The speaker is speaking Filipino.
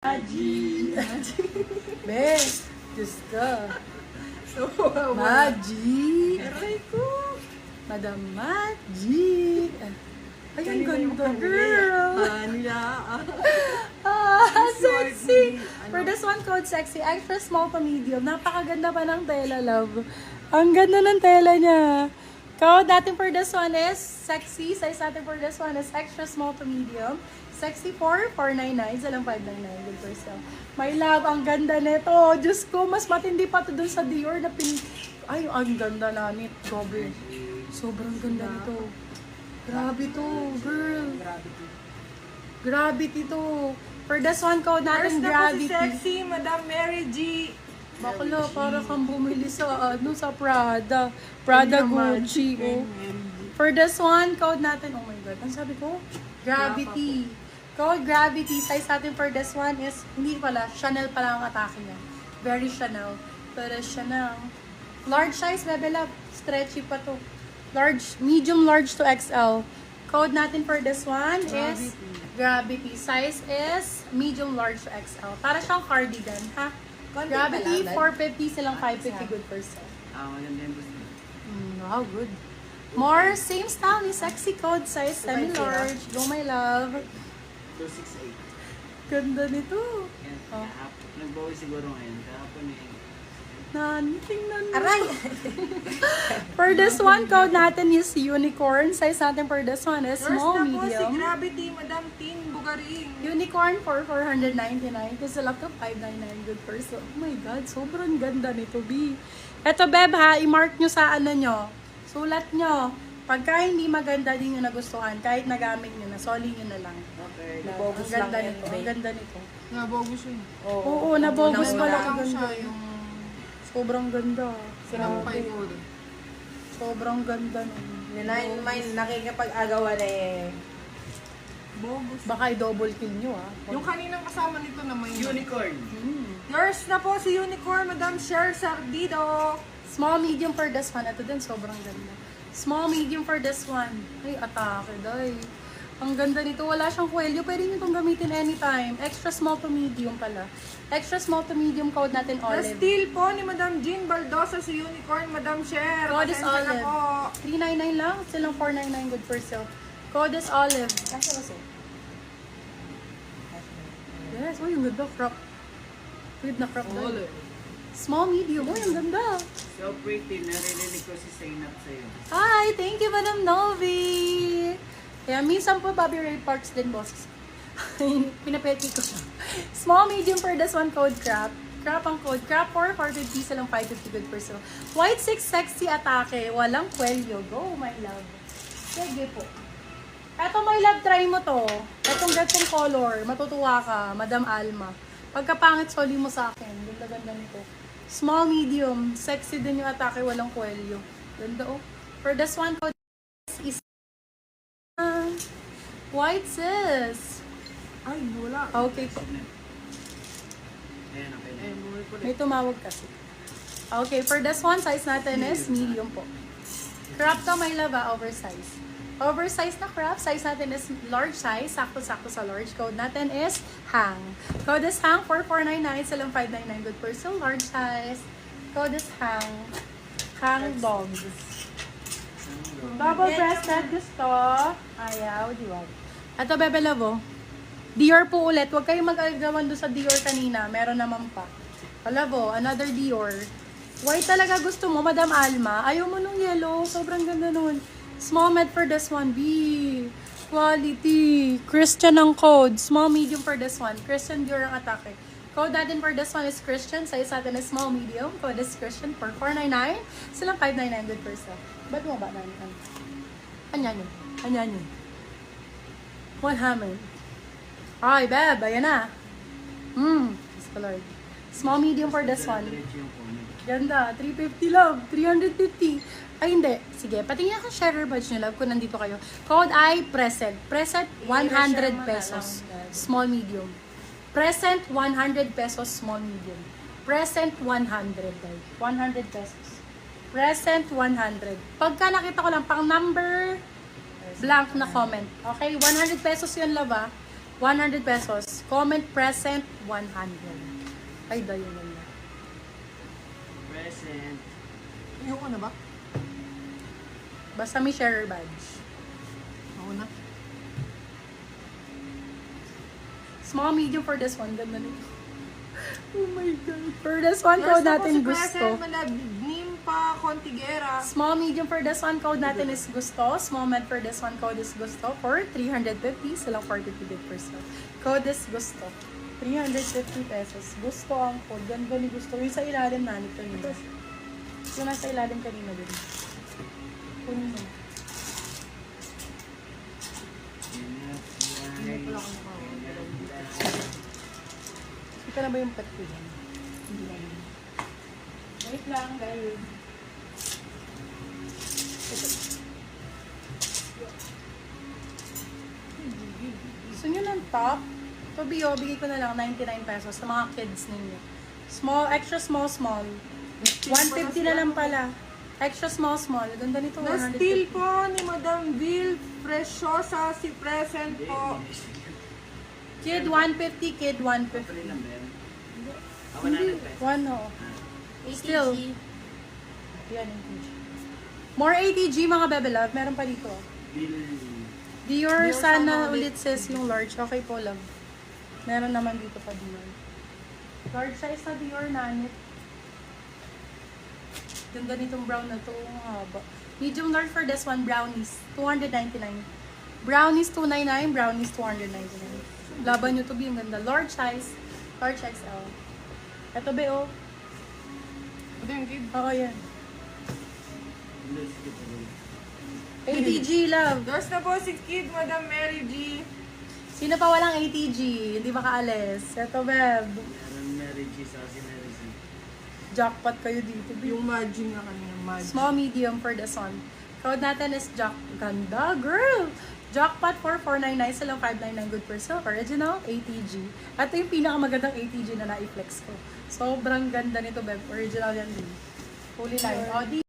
Maji. Be, Diyos ka. So, Maji. aray ko. Madam Maji. Ay, ang ganda, girl. Nila. Sexy. For this one code, sexy. Extra small to medium. Napakaganda pa ng tela, love. Ang ganda ng tela niya. Code natin for this one is sexy. Size natin for this one is extra small to medium. Sexy 4,499. Sa lang 599. Good for sale. My love, ang ganda nito. Diyos ko, mas matindi pa to dun sa Dior na pin... Ay, ang ganda na nit. Gobe. Sobrang ganda nito. Grabe to, girl. Gravity to. For this one code natin, First na po si gravity. sexy, Madam Mary G. Bakla, para kang bumili sa, sa Prada. Prada Gucci, oh. For this one, code natin, oh my God, ang sabi ko? Gravity. Code Gravity. Size natin for this one is, hindi pala, Chanel pala ang atake niya. Very Chanel. Pero Chanel. Large size, Bebe Love. Stretchy pa to. Large, medium, large to XL. Code natin for this one is Gravity. Size is medium, large to XL. Para siyang cardigan, ha? Gravity, 450 silang 550. Good for sale. Maganda yung gusto. Wow, good. More, same style ni sexy code size, semi-large. Go my love. 268. Ganda nito. Yan, nagbawi siguro ngayon. Kahapon eh. Tingnan mo. Aray! For this one, code natin is unicorn. Size natin for this one is First small, na po si medium. Gravity, Madam Tin Bugaring. Unicorn for 499. Kasi lang to 599. Good for so. Oh my God, sobrang ganda nito, B. Eto, Beb, ha, i-mark nyo sa ano nyo. Sulat nyo. Pagka hindi maganda din yung nagustuhan, kahit nagamit nyo na, soli nyo na lang. Okay. Ang ganda nito. Ang ganda nito. Nabogus yun. Oo, nabogus pala. Wala Ang siya ganda. yung Sobrang ganda. sinampay ko. Sobrang ganda nun. May nakikipag-agawan eh. Bogus. Baka i-double kill nyo, ah. Yung kaninang kasama nito na may Unicorn. Yours na po si Unicorn, Madam Cher Sardido. Small, medium for this one. Ito din, sobrang ganda. Small, medium for this one. Ay, atake, day. Ang ganda nito. Wala siyang kwelyo. Pwede nyo itong gamitin anytime. Extra small to medium pala. Extra small to medium code natin, The olive. steal po ni Madam Jean Baldosa si Unicorn, Madam Cher. Code is Pasensya na olive. po. 399 lang. Silang 499. Good for sale. Code is olive. Kasi kasi. Yes. Uy, ang ganda. Crop. Weird na crop. Day. Small, medium. Uy, ang ganda. So pretty. Naririnig ko si Zainab sa'yo. Hi! Thank you, Madam Novi! Kaya minsan po, Bobby Ray Parks din, bosses. Pinapeti ko siya. Small, medium for this one, code crap. Crap ang code. Crap 4, 450 silang 550 good for sale. White 6, sexy atake. Walang kwelyo. Go, my love. Sige po. Eto, my love, try mo to. Etong gatong color. Matutuwa ka, Madam Alma. Pagkapangit, soli mo sa akin. Ganda-ganda nito. Small, medium. Sexy din yung atake. Walang kwelyo. Ganda, oh. For this one, code is white sis. Ay, wala. Okay po. Ayan, okay. May tumawag kasi. Okay, for this one, size natin is medium po. Crop to, my love, oversize. Oversize na crop, size natin is large size. Sakto-sakto sa large. Code natin is hang. Code is hang, 4499, silang 599. Good for still large size. Code is hang. Hang dogs. Double breasted gusto. Ayaw, diwag. Ito, Bebe Love, oh. Dior po ulit. Huwag kayong mag-agawan doon sa Dior kanina. Meron naman pa. Love, another Dior. White talaga gusto mo, Madam Alma. Ayaw mo nung yellow. Sobrang ganda nun. Small med for this one. B. Quality. Christian ang code. Small, medium for this one. Christian Dior ang atake. Code natin for this one is Christian. Size natin is small, medium. Code is Christian for 499. Silang 599 good for sale. Ba't mo ba namin? Anyan yun. Anyan yun. What happened? Ay, Beb. Ayan na. Yes, Lord. Small, medium for this one. Diretso yung phone. Ganda. 350 love. 350. Ay, hindi. Sige. Patingin ako sharer badge nyo, love, kung nandito kayo. Code ay present. Present, 100 pesos. Small, medium. Present, 100 pesos. Small, medium. Present, 100. 100 pesos. Present, 100. Pagka nakita ko lang, pang number blank na comment. Okay? 100 pesos yun, love, ah. 100 pesos. Comment present, 100. Ay, dayo na. Present. Ayoko na ba? Basta may sharer badge. Ako na. Small, medium for this one. Ganda nito. Oh my God. For this one, Yours code na po natin si gusto. Present Nimpa Contigera. Small, medium for this one, code natin is gusto. Small, med for this one, code is gusto. For 350, silang 42%. Code is gusto. 350 pesos. Gusto ang code. Ganda ni gusto. Yung sa ilalim na nito yun. Yung nasa ilalim kanina din. Kunin mo. Ito na ba yung pet ko dyan? Hindi na yun. Wait lang, guys. Ito. Gusto nyo ng top? Ito, Bio, bigay ko na lang 99 pesos sa mga kids ninyo. Small, extra small, small. 150 na lang pala. Extra small, small. Ganda nito, 150. Na-steal po ni Madam Vil Preciosa si Present po. Kid 150, kid 150. Patuloy lang ba yan? Ako na pesos. One, no. Still. Yan, ATG. More ATG, mga bebe love. Meron pa dito. Bill. Dior, Dior sana sana ulit sis yung large. Okay po lang. Meron naman dito pa Dior. Large size na Dior, nanit. Ganda nitong brown na to. Ang haba. Medium large for this one, brownies. 299. Brownies 299, brownies 299. Laban nyo to be yung ganda. Large size. Large XL. Ito be oh. Ito yung kid. Oo yan. Bill, sige pa rin. ATG love. Yours na po si Kid Madam Mary G. Sino pa walang ATG? Hindi makaalis. Ito beb. Meron Mary G sa si Mary G. Jackpot kayo dito. Be. Yung Maggi na kanina. Maggi. Small, medium for the sun. Code natin is Jack. Ganda, girl! Jackpot for 499 sa lang 599 good per silk. Original, ATG. Ito yung pinakamagandang ATG na na-flex ko. Sobrang ganda nito, Beb. Original yan din. Fully line. O, di